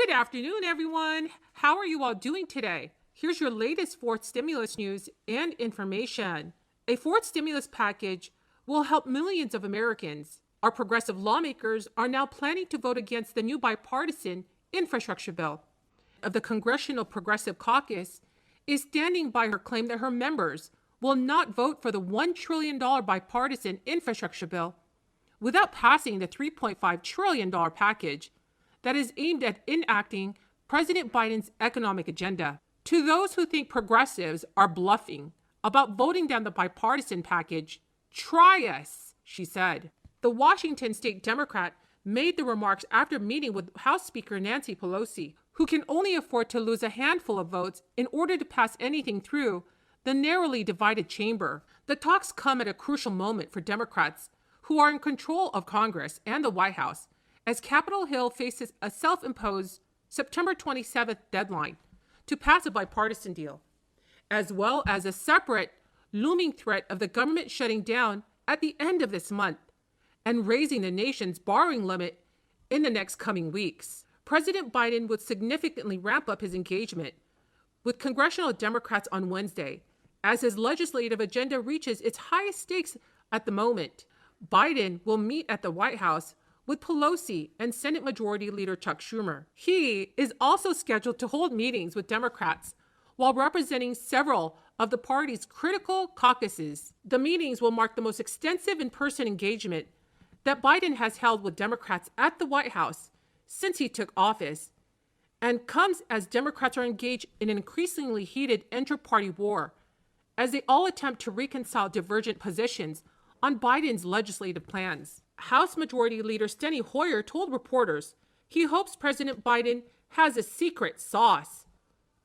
Good afternoon, everyone. How are you all doing today? Here's your latest fourth stimulus news and information. A fourth stimulus package will help millions of Americans. Our progressive lawmakers are now planning to vote against the new bipartisan infrastructure bill. Of the Congressional Progressive Caucus is standing by her claim that her members will not vote for the $1 trillion bipartisan infrastructure bill without passing the $3.5 trillion package that is aimed at enacting President Biden's economic agenda. To those who think progressives are bluffing about voting down the bipartisan package, try us, she said. The Washington State Democrat made the remarks after meeting with House Speaker Nancy Pelosi, who can only afford to lose a handful of votes in order to pass anything through the narrowly divided chamber. The talks come at a crucial moment for Democrats who are in control of Congress and the White House, as Capitol Hill faces a self-imposed September 27th deadline to pass a bipartisan deal, as well as a separate looming threat of the government shutting down at the end of this month and raising the nation's borrowing limit in the next coming weeks. President Biden would significantly ramp up his engagement with congressional Democrats on Wednesday as his legislative agenda reaches its highest stakes at the moment. Biden will meet at the White House with Pelosi and Senate Majority Leader Chuck Schumer. He is also scheduled to hold meetings with Democrats while representing several of the party's critical caucuses. The meetings will mark the most extensive in-person engagement that Biden has held with Democrats at the White House since he took office, and comes as Democrats are engaged in an increasingly heated inter-party war as they all attempt to reconcile divergent positions on Biden's legislative plans. House Majority Leader Steny Hoyer told reporters he hopes President Biden has a secret sauce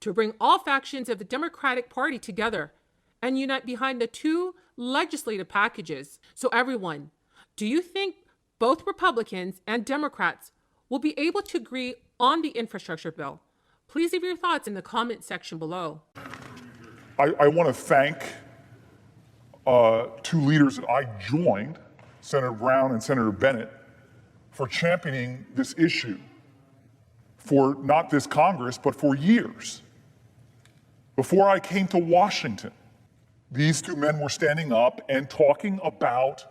to bring all factions of the Democratic Party together and unite behind the two legislative packages. So everyone, do you think both Republicans and Democrats will be able to agree on the infrastructure bill? Please leave your thoughts in the comment section below. I want to thank two leaders that I joined, Senator Brown and Senator Bennett, for championing this issue for not this Congress, but for years. Before I came to Washington, these two men were standing up and talking about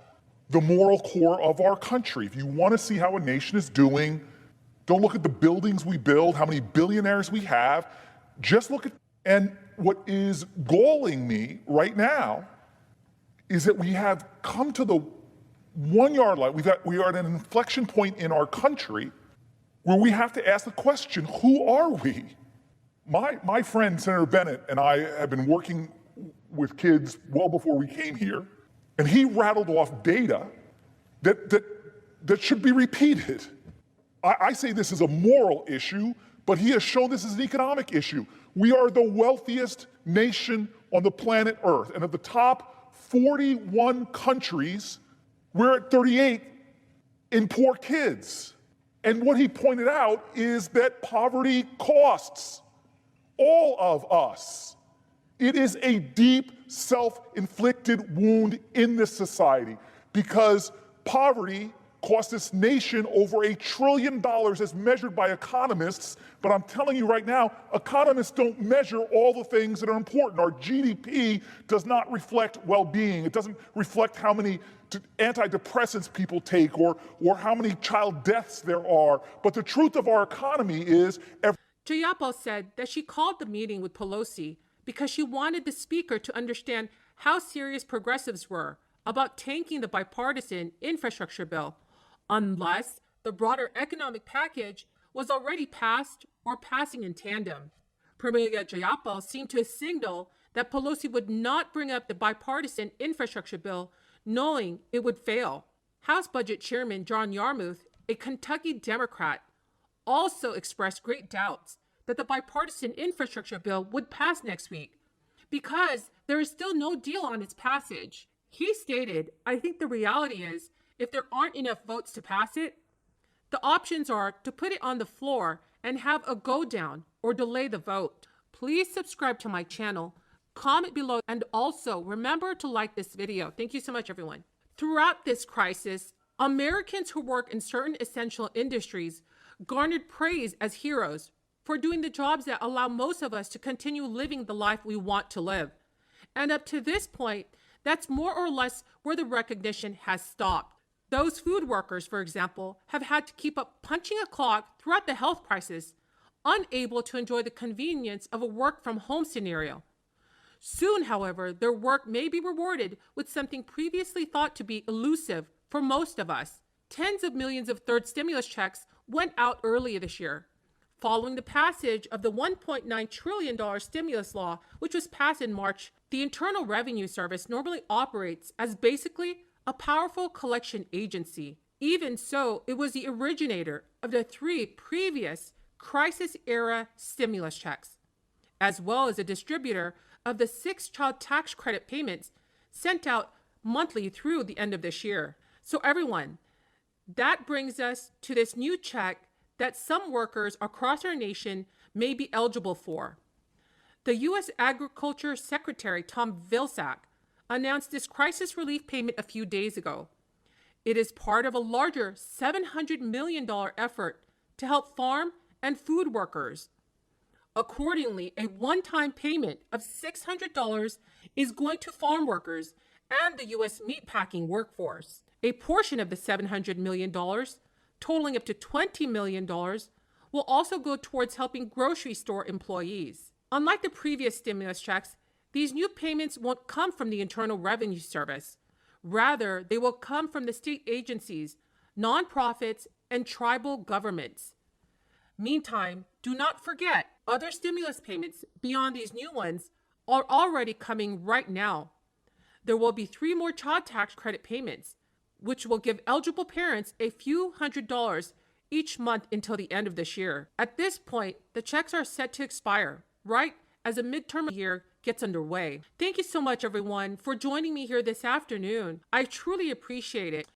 the moral core of our country. If you want to see how a nation is doing, don't look at the buildings we build, how many billionaires we have. Just look at, and what is galling me right now is that we have come to the 1 yard line. We are at an inflection point in our country where we have to ask the question, who are we? My friend, Senator Bennett, and I have been working with kids well before we came here, and he rattled off data that should be repeated. I say this is a moral issue, but he has shown this is an economic issue. We are the wealthiest nation on the planet Earth, and of the top 41 countries, we're at 38 in poor kids. And what he pointed out is that poverty costs all of us. It is a deep self-inflicted wound in this society because poverty cost this nation over $1 trillion as measured by economists. But I'm telling you right now, economists don't measure all the things that are important. Our GDP does not reflect well-being. It doesn't reflect how many antidepressants people take or how many child deaths there are. But the truth of our economy is... Jayapal said that she called the meeting with Pelosi because she wanted the speaker to understand how serious progressives were about tanking the bipartisan infrastructure bill, unless the broader economic package was already passed or passing in tandem. Pramila Jayapal seemed to signal that Pelosi would not bring up the bipartisan infrastructure bill, knowing it would fail. House Budget Chairman John Yarmuth, a Kentucky Democrat, also expressed great doubts that the bipartisan infrastructure bill would pass next week because there is still no deal on its passage. He stated, "I think the reality is if there aren't enough votes to pass it, the options are to put it on the floor and have a go down or delay the vote." Please subscribe to my channel, comment below, and also remember to like this video. Thank you so much, everyone. Throughout this crisis, Americans who work in certain essential industries garnered praise as heroes for doing the jobs that allow most of us to continue living the life we want to live. And up to this point, that's more or less where the recognition has stopped. Those food workers, for example, have had to keep up punching a clock throughout the health crisis, unable to enjoy the convenience of a work from home scenario. Soon, however, their work may be rewarded with something previously thought to be elusive for most of us. Tens of millions of third stimulus checks went out earlier this year, following the passage of the $1.9 trillion stimulus law, which was passed in March. The Internal Revenue Service normally operates as basically a powerful collection agency. Even so, it was the originator of the 3 previous crisis-era stimulus checks, as well as a distributor of the 6 child tax credit payments sent out monthly through the end of this year. So everyone, that brings us to this new check that some workers across our nation may be eligible for. The U.S. Agriculture Secretary Tom Vilsack announced this crisis relief payment a few days ago. It is part of a larger $700 million effort to help farm and food workers. Accordingly, a one-time payment of $600 is going to farm workers and the U.S. meatpacking workforce. A portion of the $700 million, totaling up to $20 million, will also go towards helping grocery store employees. Unlike the previous stimulus checks, these new payments won't come from the Internal Revenue Service. Rather, they will come from the state agencies, nonprofits, and tribal governments. Meantime, do not forget, other stimulus payments beyond these new ones are already coming right now. There will be 3 more child tax credit payments, which will give eligible parents a few $100s each month until the end of this year. At this point, the checks are set to expire, right as the midterm year gets underway. Thank you so much, everyone, for joining me here this afternoon. I truly appreciate it.